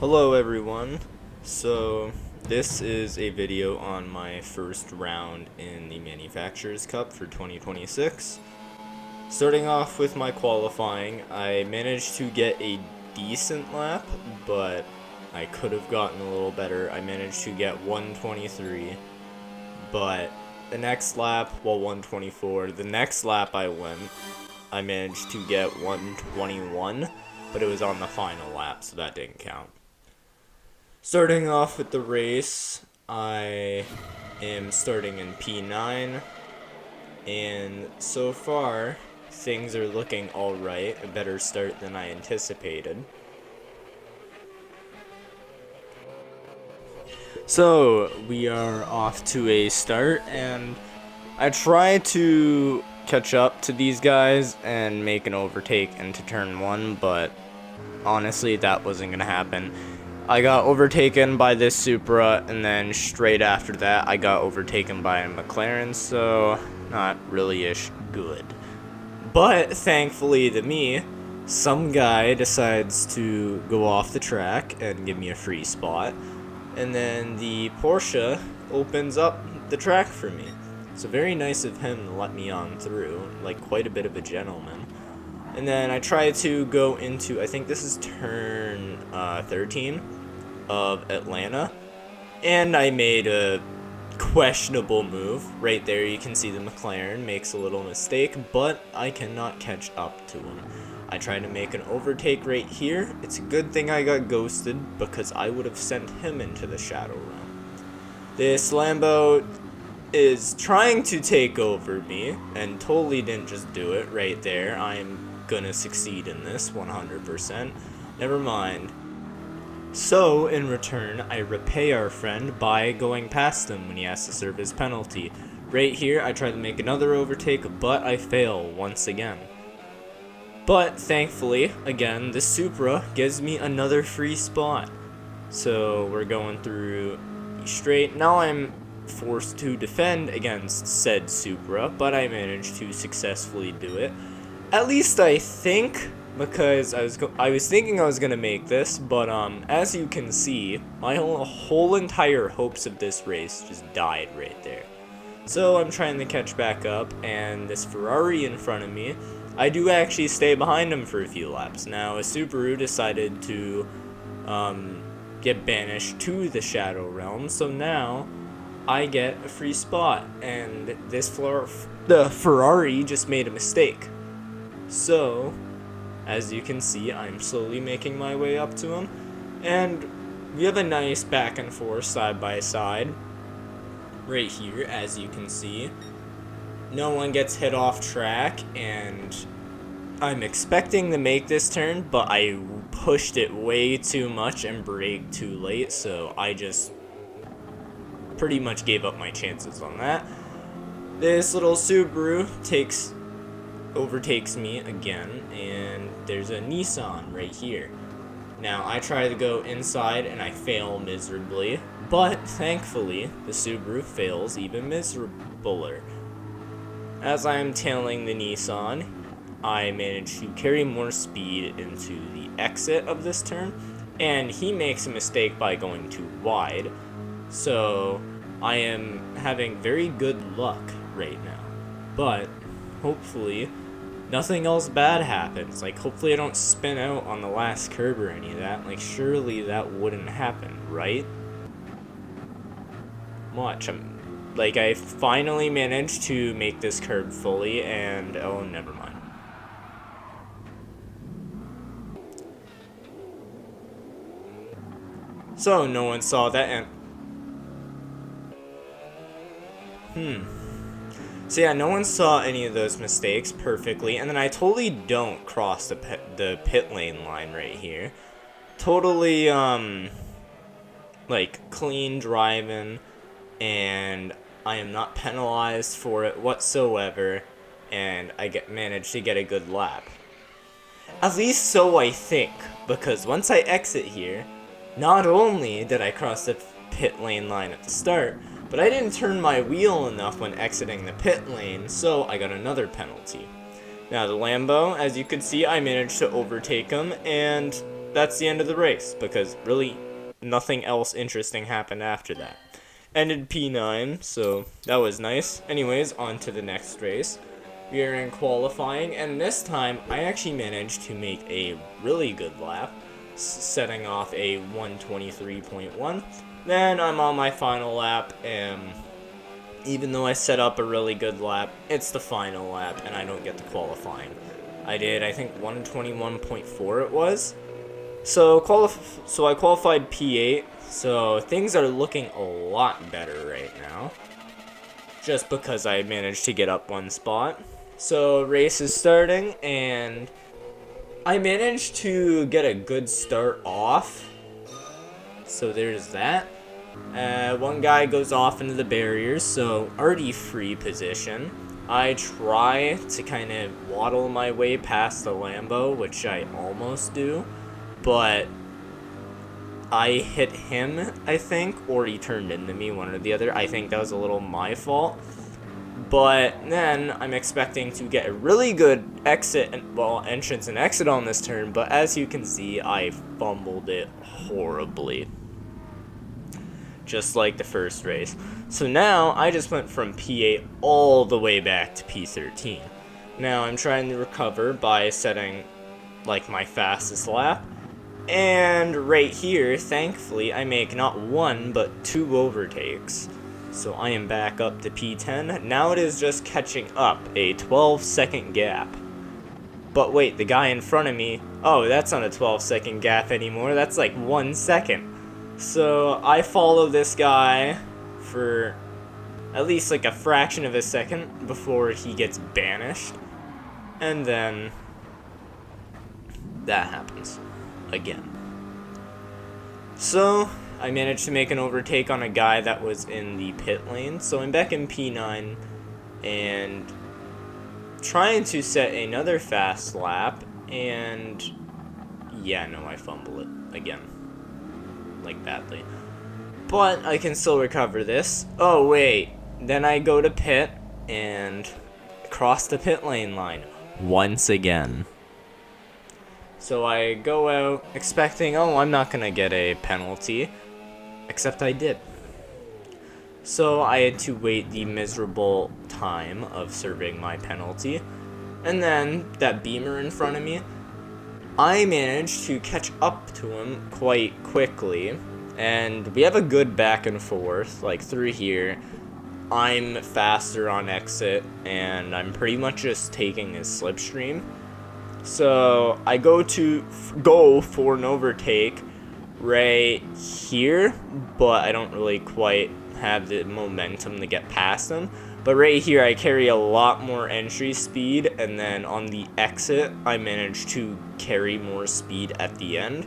Hello everyone. So this is a video on my first round in the Manufacturers Cup for 2026. Starting off with my qualifying, I managed to get a decent lap, but I could have gotten a little better. I managed to get 123, but the next lap, well 124, the next lap I managed to get 121, but it was on the final lap, so that didn't count. Starting off with the race, I am starting in P9, and so far, things are looking alright, a better start than I anticipated. So, we are off to a start, and I try to catch up to these guys and make an overtake into turn 1, but honestly, that wasn't going to happen. I got overtaken by this Supra, and then straight after that, I got overtaken by a McLaren, so not really-ish good. But thankfully to me, some guy decides to go off the track and give me a free spot, and then the Porsche opens up the track for me. So very nice of him to let me on through, like quite a bit of a gentleman. And then I try to go into, I think this is turn 13 of Atlanta, and I made a questionable move. Right there you can see the McLaren makes a little mistake, but I cannot catch up to him. I try to make an overtake right here. It's a good thing I got ghosted, because I would have sent him into the shadow realm. This Lambo is trying to take over me, and totally didn't just do it right there. I'm gonna succeed in this 100%. Never mind. So, in return, I repay our friend by going past him when he has to serve his penalty. Right here, I try to make another overtake, but I fail once again. But, thankfully, again, the Supra gives me another free spot. So, we're going through straight. Now I'm forced to defend against said Supra, but I managed to successfully do it. At least I think, because I was thinking I was gonna make this, but as you can see, my whole entire hopes of this race just died right there. So I'm trying to catch back up, and this Ferrari in front of me, I do actually stay behind him for a few laps. Now a Subaru decided to get banished to the Shadow Realm, so now I get a free spot, and the Ferrari just made a mistake. So, as you can see, I'm slowly making my way up to him, and we have a nice back and forth side by side. Right here, as you can see, no one gets hit off track, and I'm expecting to make this turn, but I pushed it way too much and braked too late, so I just pretty much gave up my chances on that. This little Subaru overtakes me again, and there's a Nissan right here. Now I try to go inside and I fail miserably, but thankfully the Subaru fails even miserabler. As I am tailing the Nissan, I manage to carry more speed into the exit of this turn, and he makes a mistake by going too wide, so I am having very good luck right now. But hopefully nothing else bad happens. Like, hopefully I don't spin out on the last curb or any of that. Like, surely that wouldn't happen, right? Watch. I finally managed to make this curb fully, and oh, never mind. So, no one saw that, and so yeah, no one saw any of those mistakes perfectly, and then I totally don't cross the pit lane line right here. Totally, like, clean driving, and I am not penalized for it whatsoever, and I managed to get a good lap. At least so I think, because once I exit here, not only did I cross the pit lane line at the start, but I didn't turn my wheel enough when exiting the pit lane, so I got another penalty. Now the Lambo, as you can see, I managed to overtake him, and that's the end of the race, because really nothing else interesting happened after that. Ended P9, so that was nice. Anyways, on to the next race. We are in qualifying, and this time I actually managed to make a really good lap, setting off a 123.1. Then I'm on my final lap, and even though I set up a really good lap, it's the final lap, and I don't get the qualifying. I did, I think, 121.4 it was. So I qualified P8, so things are looking a lot better right now. Just because I managed to get up one spot. So race is starting, and I managed to get a good start off. So there's that. One guy goes off into the barriers, so already free position. I try to kind of waddle my way past the Lambo, which I almost do, but I hit him, I think, or he turned into me, one or the other. I think that was a little my fault. But then I'm expecting to get a really good entrance and exit on this turn, but as you can see, I fumbled it horribly. Just like the first race. So now I just went from P8 all the way back to P13. Now I'm trying to recover by setting like my fastest lap. And right here, thankfully, I make not one, but 2 overtakes. So I am back up to P10. Now it is just catching up, a 12-second gap. But wait, the guy in front of me, oh, that's not a 12-second gap anymore. That's like 1 second. So I follow this guy for at least like a fraction of a second before he gets banished. And then that happens again. So I managed to make an overtake on a guy that was in the pit lane. So I'm back in P9 and trying to set another fast lap, and yeah, no, I fumble it again. Like badly. But I can still recover this. Oh wait, then I go to pit and cross the pit lane line once again. So I go out expecting, oh, I'm not gonna get a penalty, except I did. So I had to wait the miserable time of serving my penalty, and then that Beamer in front of me, I managed to catch up to him quite quickly, and we have a good back and forth, like through here. I'm faster on exit, and I'm pretty much just taking his slipstream. So I go for an overtake right here, but I don't really quite have the momentum to get past him. But right here, I carry a lot more entry speed, and then on the exit, I manage to carry more speed at the end.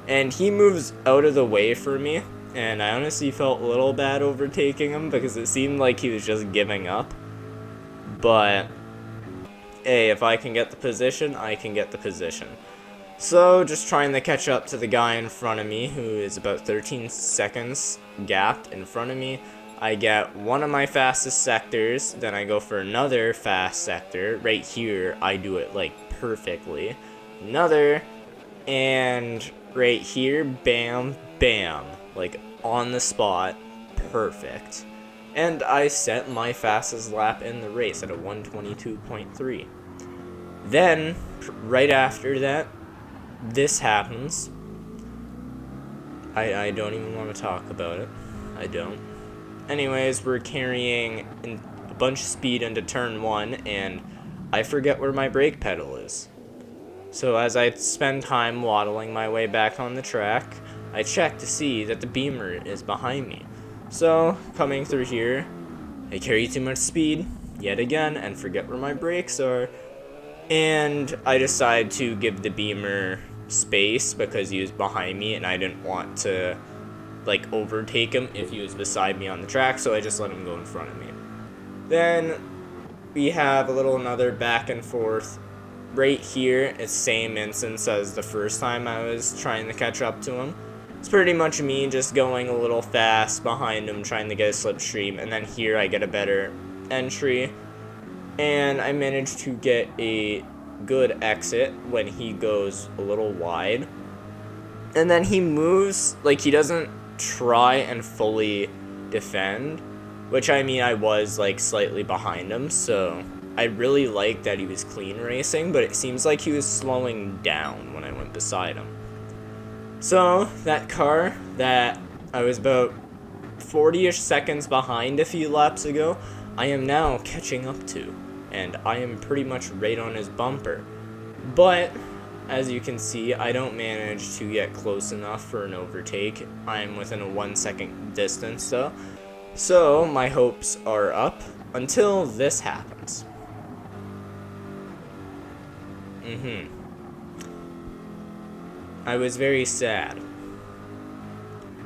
And he moves out of the way for me, and I honestly felt a little bad overtaking him because it seemed like he was just giving up. But hey, if I can get the position, I can get the position. So just trying to catch up to the guy in front of me, who is about 13 seconds gapped in front of me. I get one of my fastest sectors, then I go for another fast sector. Right here, I do it like perfectly. Another, and right here, bam, bam, like on the spot, perfect. And I set my fastest lap in the race at a 122.3. Then, right after that, this happens. I don't even want to talk about it. I don't. Anyways, we're carrying a bunch of speed into turn 1, and I forget where my brake pedal is. So as I spend time waddling my way back on the track, I check to see that the Beamer is behind me. So, coming through here, I carry too much speed, yet again, and forget where my brakes are. And I decide to give the Beamer space because he was behind me and I didn't want to like overtake him if he was beside me on the track, so I just let him go in front of me. Then we have another back and forth. Right here, it's same instance as the first time I was trying to catch up to him. It's pretty much me just going a little fast behind him, trying to get a slipstream, and then here I get a better entry, and I managed to get a good exit when he goes a little wide. And then he moves, like, he doesn't try and fully defend, which, I mean, I was, like, slightly behind him, so I really liked that he was clean racing, but it seems like he was slowing down when I went beside him. So, that car that I was about 40-ish seconds behind a few laps ago, I am now catching up to, and I am pretty much right on his bumper. But as you can see, I don't manage to get close enough for an overtake. I'm within a 1 second distance though. So my hopes are up until this happens. I was very sad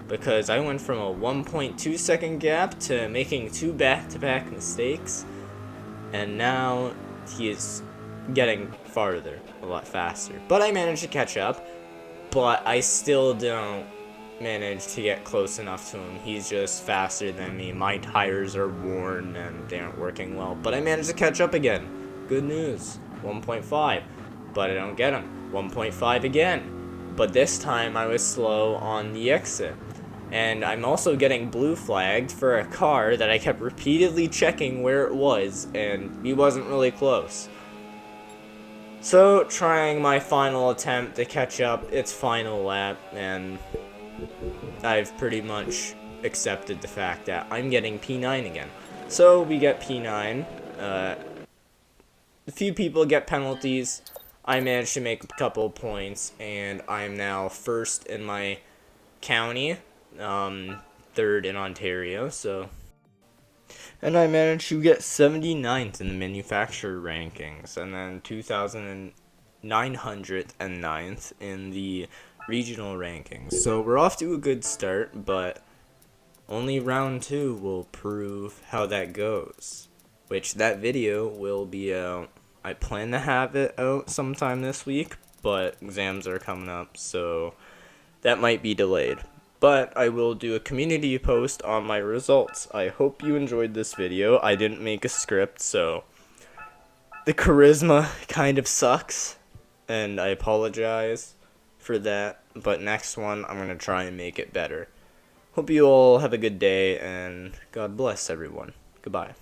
because I went from a 1.2 second gap to making 2 back-to-back mistakes, and now he is getting farther, a lot faster. But I managed to catch up, but I still don't manage to get close enough to him. He's just faster than me. My tires are worn and they aren't working well, but I managed to catch up again. Good news. 1.5, but I don't get him. 1.5 again, but this time I was slow on the exit. And I'm also getting blue flagged for a car that I kept repeatedly checking where it was, and he wasn't really close. So, trying my final attempt to catch up, it's final lap, and I've pretty much accepted the fact that I'm getting P9 again. So, we get P9. A few people get penalties. I managed to make a couple points, and I'm now first in my county. Third in Ontario, so. And I managed to get 79th in the manufacturer rankings, and then 2,909th in the regional rankings. So we're off to a good start, but only round 2 will prove how that goes, which that video will be out. I plan to have it out sometime this week, but exams are coming up, so that might be delayed. But I will do a community post on my results. I hope you enjoyed this video. I didn't make a script, so the charisma kind of sucks, and I apologize for that. But next one, I'm going to try and make it better. Hope you all have a good day, and God bless everyone. Goodbye.